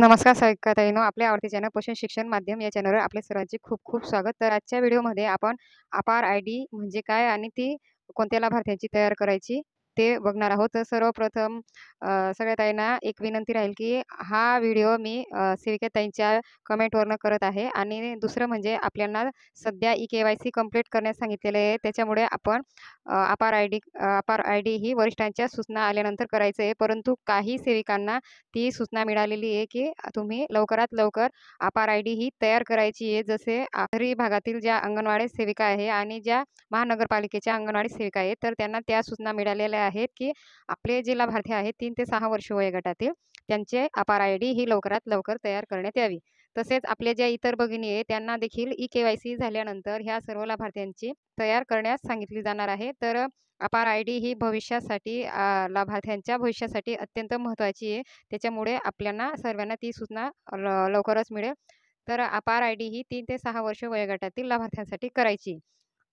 नमस्कार सविकाताईंनो, आपल्या आवडते चॅनल पोषण शिक्षण माध्यम या चॅनलवर आपले सर्वांचे खूप खूप स्वागत. तर आजच्या व्हिडिओमध्ये आपण अपार आयडी म्हणजे काय आणि ती कोणत्या लाभार्थ्यांची तयार करायची ते बघणार आहोत. तर सर्वप्रथम सगळ्या ताईंना एक विनंती राहील की हा व्हिडिओ मी सेविकाताईंच्या कमेंटवरनं करत आहे आणि दुसरं म्हणजे आपल्याला सध्या ई-के-वाय-सी कंप्लीट करण्यास सांगितलेलं आहे. त्याच्यामुळे आपण अपार आयडी ही वरिष्ठांच्या सूचना आल्यानंतर करायचं आहे. परंतु काही सेविकांना ती सूचना मिळालेली आहे की तुम्ही लवकरात लवकर अपार आयडी ही तयार करायची आहे. जसे शहरी भागातील ज्या अंगणवाडी सेविका आहे आणि ज्या महानगरपालिकेच्या अंगणवाडी सेविका आहेत, तर त्यांना त्या सूचना मिळालेल्या आहेत की आपले जे लाभार्थी आहेत 3 ते 6 वर्ष वयोगटातील त्यांचे अपार आयडी ही लवकरात लवकर तयार करण्यात यावी. तसेच आपल्या ज्या इतर भगिनी आहेत त्यांना देखील ई-के-वाय-सी झाल्यानंतर ह्या सर्व लाभार्थ्यांची तयार करण्यास सांगितली जाणार आहे. तर अपार आयडी ही भविष्यासाठी लाभार्थ्यांच्या भविष्यासाठी अत्यंत महत्त्वाची आहे. त्याच्यामुळे आपल्याला सर्वांना ती सूचना लवकरच मिळेल. तर अपार आयडी ही 3 ते 6 वर्ष वयोगटातील लाभार्थ्यांसाठी करायची.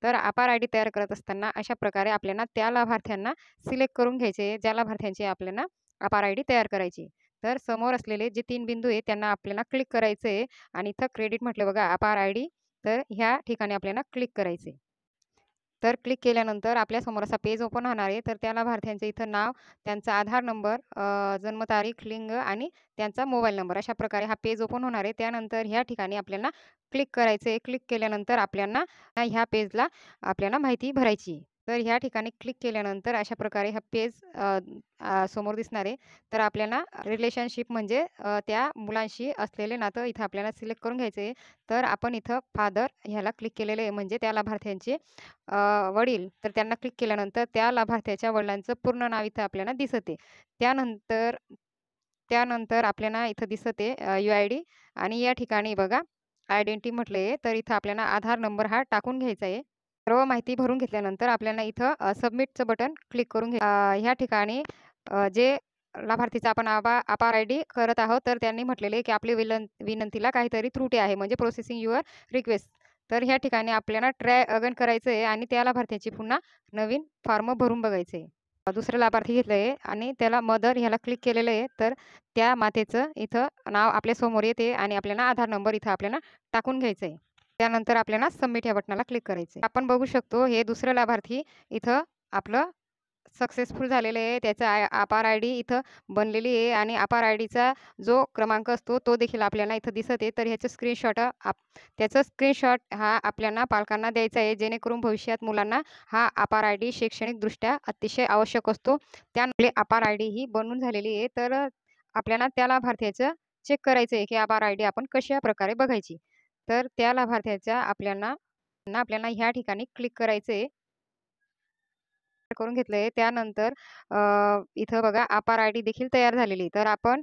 तर अपार आयडी तयार करत असताना अशा प्रकारे आपल्याला त्या लाभार्थ्यांना सिलेक्ट करून घ्यायचे आहे, ज्या लाभार्थ्यांची आपल्याला अपार आयडी तयार करायची. तर समोर असलेले जे 3 बिंदू आहेत त्यांना आपल्याला क्लिक करायचं आहे आणि इथं क्रेडिट म्हटलं बघा अपार आयडी, तर ह्या ठिकाणी आपल्याला क्लिक करायचं आहे. तर क्लिक केल्यानंतर आपल्यासमोर असा पेज ओपन होणार आहे. तर त्या लाभार्थ्यांचं इथं नाव, त्यांचा आधार नंबर, जन्मतारीख, लिंग आणि त्यांचा मोबाईल नंबर अशा प्रकारे हा पेज ओपन होणार आहे. त्यानंतर ह्या ठिकाणी आपल्याला क्लिक करायचं आहे. क्लिक केल्यानंतर आपल्याला ह्या पेजला आपल्याला माहिती भरायची आहे. तर ह्या ठिकाणी क्लिक केल्यानंतर अशा प्रकारे हा पेज समोर दिसणार आहे. तर आपल्याला रिलेशनशिप म्हणजे त्या मुलांशी असलेले नातं इथं आपल्याला सिलेक्ट करून घ्यायचं आहे. तर आपण इथं फादर ह्याला क्लिक केलेलं आहे म्हणजे त्या लाभार्थ्यांचे वडील. तर त्यांना क्लिक केल्यानंतर त्या लाभार्थ्याच्या वडिलांचं पूर्ण नाव इथं आपल्याला दिसते. त्यानंतर त्यानंतर आपल्याला इथं दिसते यू-आय-डी आणि या ठिकाणी बघा आयडेंटिटी म्हटलं आहे. तर इथं आपल्याला आधार नंबर हा टाकून घ्यायचा आहे. सर्व माहिती भरून घेतल्यानंतर आपल्याला इथं सबमिटचं बटन क्लिक करून ह्या ठिकाणी जे लाभार्थीचा आपण अपार आयडी करत आहोत, तर त्यांनी म्हटलेलं आहे की आपली विनंतीला काहीतरी त्रुटी आहे म्हणजे प्रोसेसिंग युअर रिक्वेस्ट. तर ह्या ठिकाणी आपल्याला ट्राय अगेन करायचं आहे आणि त्या लाभार्थ्याची पुन्हा नवीन फॉर्म भरून बघायचं आहे. दुसरं लाभार्थी घेतलं आहे आणि त्याला मदर ह्याला क्लिक केलेलं आहे. तर त्या मातेचं इथं नाव आपल्यासमोर येते आणि आपल्याला आधार नंबर इथं आपल्याला टाकून घ्यायचं आहे. त्यानंतर आपल्याला सबमिट या बटनाला क्लिक करायचं आहे. आपण बघू शकतो हे दुसरं लाभार्थी इथं आपलं सक्सेसफुल झालेलं आहे. त्याचं अपार आयडी इथं बनलेली आहे आणि अपार आयडीचा जो क्रमांक असतो तो देखील आपल्याला इथं दिसत आहे. तर ह्याचं स्क्रीनशॉट हा आपल्याला पालकांना द्यायचा आहे, जेणेकरून भविष्यात मुलांना हा अपार आयडी शैक्षणिकदृष्ट्या अतिशय आवश्यक असतो. त्यामुळे अपार आयडी ही बनवून झालेली आहे. तर आपल्याला त्या लाभार्थ्याचं चेक करायचं आहे की अपार आयडी आपण कशाप्रकारे बघायची. तर त्या लाभार्थ्याच्या आपल्याला ह्या ठिकाणी क्लिक करायचं आहे. करून घेतलंय. त्यानंतर इथं बघा अपार आयडी देखील तयार झालेली. तर आपण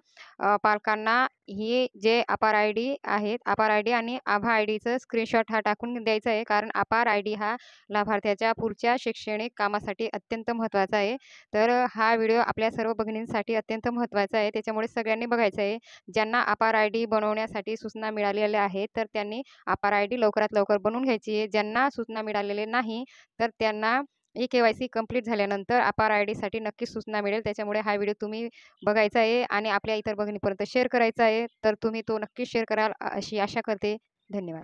पालकांना हे जे अपार आयडी आहेत, अपार आयडी आणि आभा आयडीचं स्क्रीनशॉट हा टाकून द्यायचा आहे. कारण अपार आयडी हा लाभार्थ्याच्या पुढच्या शैक्षणिक कामासाठी अत्यंत महत्त्वाचा आहे. तर हा व्हिडिओ आपल्या सर्व भगिनींसाठी अत्यंत महत्त्वाचा आहे. त्याच्यामुळे सगळ्यांनी बघायचं आहे. ज्यांना अपार आयडी बनवण्यासाठी सूचना मिळालेल्या आहेत, तर त्यांनी अपार आयडी लवकरात लवकर बनवून घ्यायची आहे. ज्यांना सूचना मिळालेली नाही, तर त्यांना ई-के-वाय-सी कंप्लीट झाल्यानंतर अपार आयडीसाठी नक्कीच सूचना मिळेल. त्याच्यामुळे हा व्हिडिओ तुम्ही बघायचा आहे आणि आपल्या इतर भगिनीपर्यंत शेअर करायचा आहे. तर तुम्ही तो नक्कीच शेअर कराल अशी आशा करते. धन्यवाद.